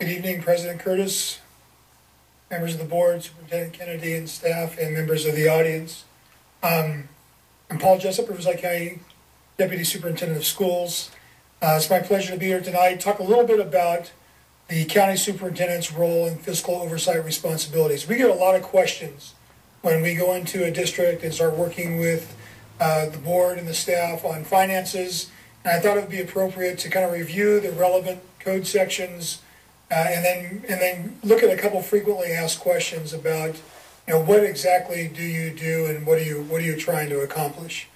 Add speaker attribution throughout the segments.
Speaker 1: Good evening, President Curtis, members of the board, Superintendent Kennedy and staff, and members of the audience. I'm Paul Jessup, Riverside County Deputy Superintendent of Schools. It's my pleasure to be here tonight, talk a little bit about the county superintendent's role in fiscal oversight responsibilities. We get a lot of questions when we go into a district and start working with the board and the staff on finances. And I thought it would be appropriate to kind of review the relevant code sections and then look at a couple frequently asked questions about, what exactly do you do and what are you trying to accomplish?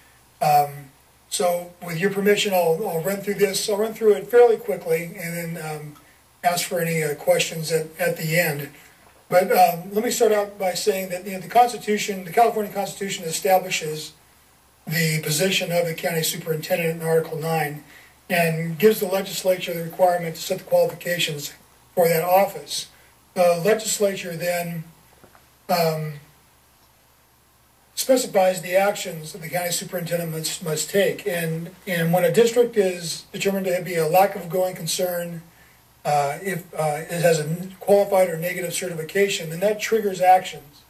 Speaker 1: So with your permission, I'll run through this. I'll run through it fairly quickly and then ask for any questions at the end. But let me start out by saying that the Constitution, the California Constitution, establishes the position of the county superintendent in Article 9 and gives the legislature the requirement to set the qualifications for that office. The legislature then specifies the actions that the county superintendent must take. And when a district is determined to be a lack of going concern, if it has a qualified or negative certification, then that triggers actions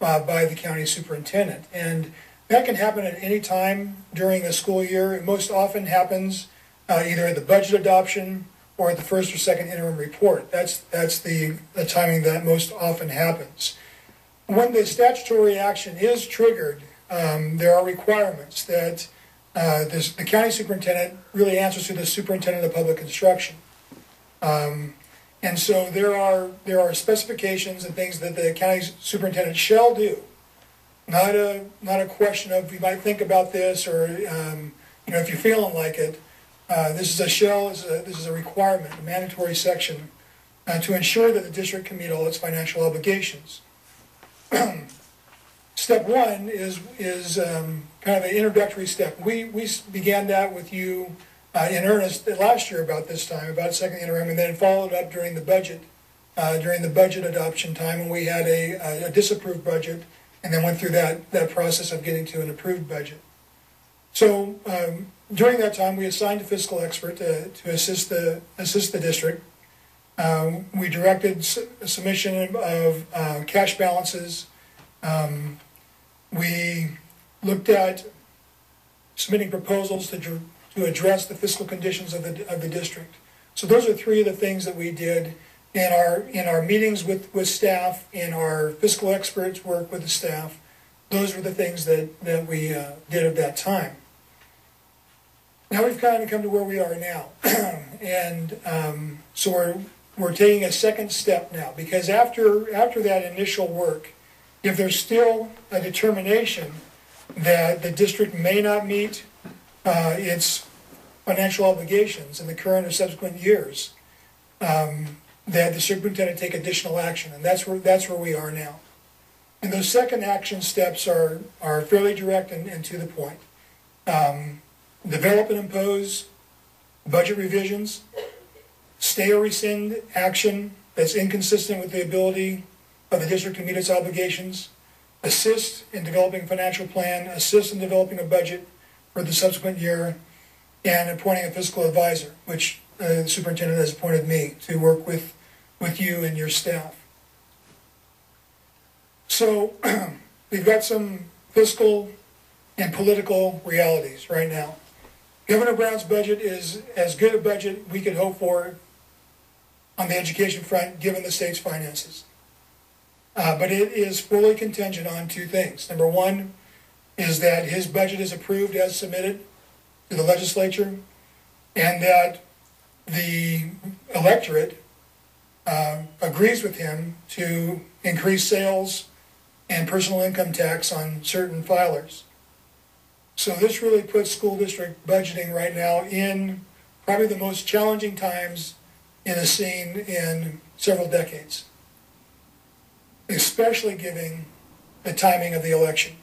Speaker 1: by the county superintendent. And that can happen at any time during a school year. It most often happens either at the budget adoption or at the first or second interim report. That's the timing that most often happens. When the statutory action is triggered, there are requirements that the county superintendent really answers to the superintendent of public instruction. And so there are specifications and things that the county superintendent shall do. Not a question of you might think about this or if you're feeling like it. This is a shall. This is a requirement, a mandatory section to ensure that the district can meet all its financial obligations. Step one is kind of an introductory step. We began that with you in earnest last year about this time, about second interim, and then followed up during the budget adoption time when we had a disapproved budget, and then went through that process of getting to an approved budget. So during that time, we assigned a fiscal expert to assist the district. We directed submission of cash balances. We looked at submitting proposals to address the fiscal conditions of the district. So those are three of the things that we did in our meetings with staff, in our fiscal experts work with the staff. Those were the things that we did at that time. Now we've kind of come to where we are now, and so we're taking a second step now, because after that initial work, if there's still a determination that the district may not meet its financial obligations in the current or subsequent years, that the superintendent take additional action, and that's where we are now. And those second action steps are fairly direct and to the point. Develop and impose budget revisions, stay or rescind action that's inconsistent with the ability of the district to meet its obligations, assist in developing a financial plan, assist in developing a budget for the subsequent year, and appointing a fiscal advisor, which the superintendent has appointed me to work with you and your staff. So we've got some fiscal and political realities right now. Governor Brown's budget is as good a budget we could hope for on the education front, given the state's finances. But it is fully contingent on two things. Number one is that his budget is approved as submitted to the legislature, and that the electorate agrees with him to increase sales and personal income tax on certain filers. So this really puts school district budgeting right now in probably the most challenging times in a scene in several decades, especially given the timing of the election.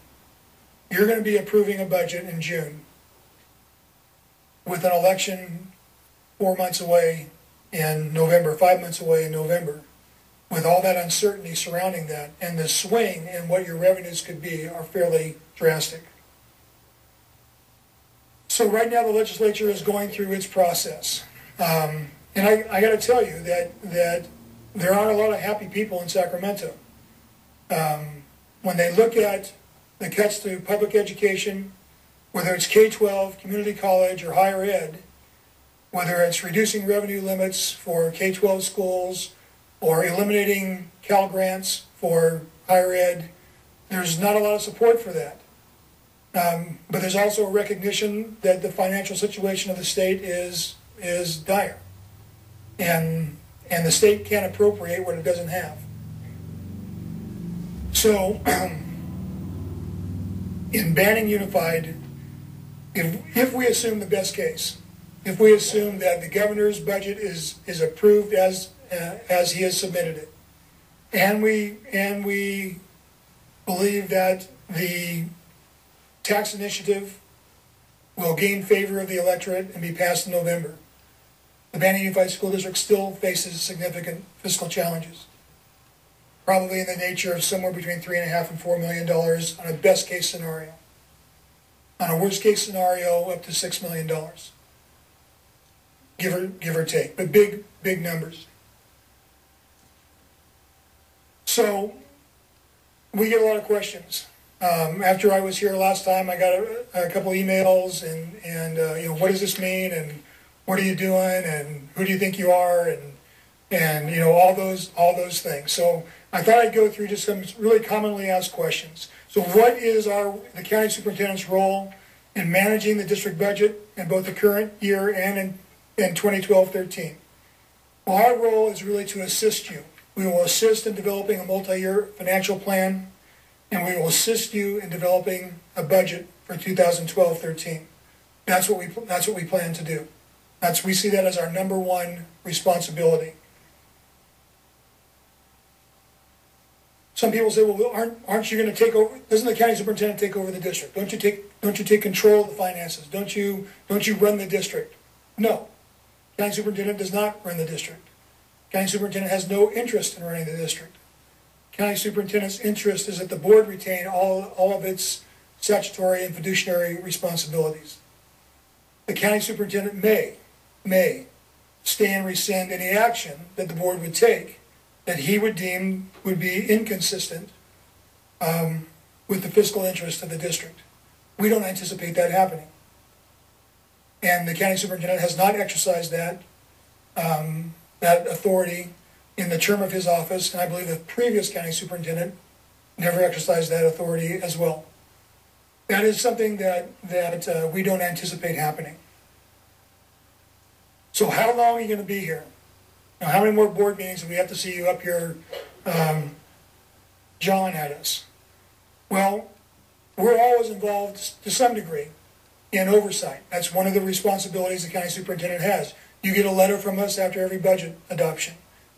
Speaker 1: You're going to be approving a budget in June with an election 4 months away in November, 5 months away in November, with all that uncertainty surrounding that, and the swing in what your revenues could be are fairly drastic. So right now the legislature is going through its process. And I got to tell you that there aren't a lot of happy people in Sacramento. When they look at the cuts to public education, whether it's K-12, community college, or higher ed, whether it's reducing revenue limits for K-12 schools or eliminating Cal Grants for higher ed, there's not a lot of support for that. But there's also a recognition that the financial situation of the state is dire. And the state can't appropriate what it doesn't have. So, in banning Unified, if we assume the best case, if we assume that the governor's budget is approved as he has submitted it, and we believe that the tax initiative will gain favor of the electorate and be passed in November, the Banning Unified School District still faces significant fiscal challenges, probably in the nature of somewhere between $3.5 and $4 million on a best case scenario. On a worst case scenario, up to $6 million, give or take, but big numbers. So we get a lot of questions. After I was here last time, I got a couple emails and you know, what does this mean, and what are you doing, and who do you think you are, and you know, all those things. So I thought I'd go through just some really commonly asked questions. So what is the county superintendent's role in managing the district budget in both the current year and in 2012-13? Well, our role is really to assist you. We will assist in developing a multi-year financial plan, and we will assist you in developing a budget for 2012-13. That's what we plan to do. We see that as our number one responsibility. Some people say, well, aren't you going to take over? Doesn't the county superintendent take over the district? Don't you take control of the finances? Don't you run the district? No, county superintendent does not run the district. County superintendent has no interest in running the district. County superintendent's interest is that the board retain all of its statutory and fiduciary responsibilities. The county superintendent may stay and rescind any action that the board would take that he would deem would be inconsistent with the fiscal interest of the district. We don't anticipate that happening. And the county superintendent has not exercised that authority in the term of his office, and I believe the previous county superintendent never exercised that authority as well. That is something that we don't anticipate happening. So how long are you going to be here? Now, how many more board meetings do we have to see you up here jawing at us? Well, we're always involved to some degree in oversight. That's one of the responsibilities the county superintendent has. You get a letter from us after every budget adoption.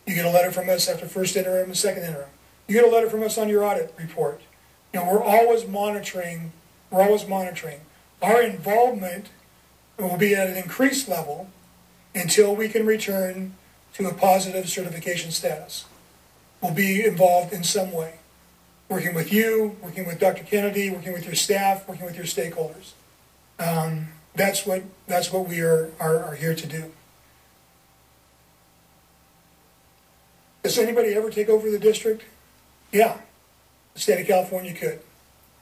Speaker 1: You get a letter from us after first interim and second interim. You get a letter from us on your audit report. You know, we're always monitoring. Our involvement will be at an increased level until we can return to a positive certification status. We'll be involved in some way, working with you, working with Dr. Kennedy, working with your staff, working with your stakeholders. That's what we are here to do. Does anybody ever take over the district? Yeah, the state of California could.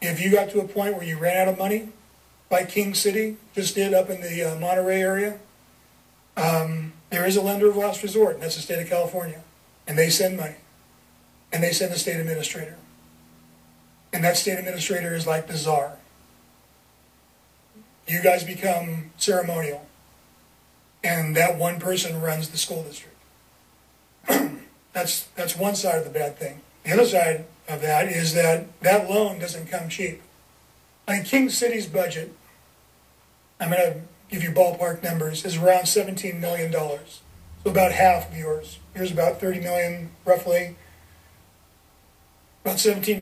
Speaker 1: If you got to a point where you ran out of money, like King City just did up in the Monterey area, there is a lender of last resort, and that's the state of California. And they send money. And they send a state administrator. And that state administrator is like the czar. You guys become ceremonial. And that one person runs the school district. That's one side of the bad thing. The other side of that is that loan doesn't come cheap. I think King City's budget, I'm going to give you ballpark numbers, is around $17 million. So about half of yours. Yours about $30 million, roughly. About $17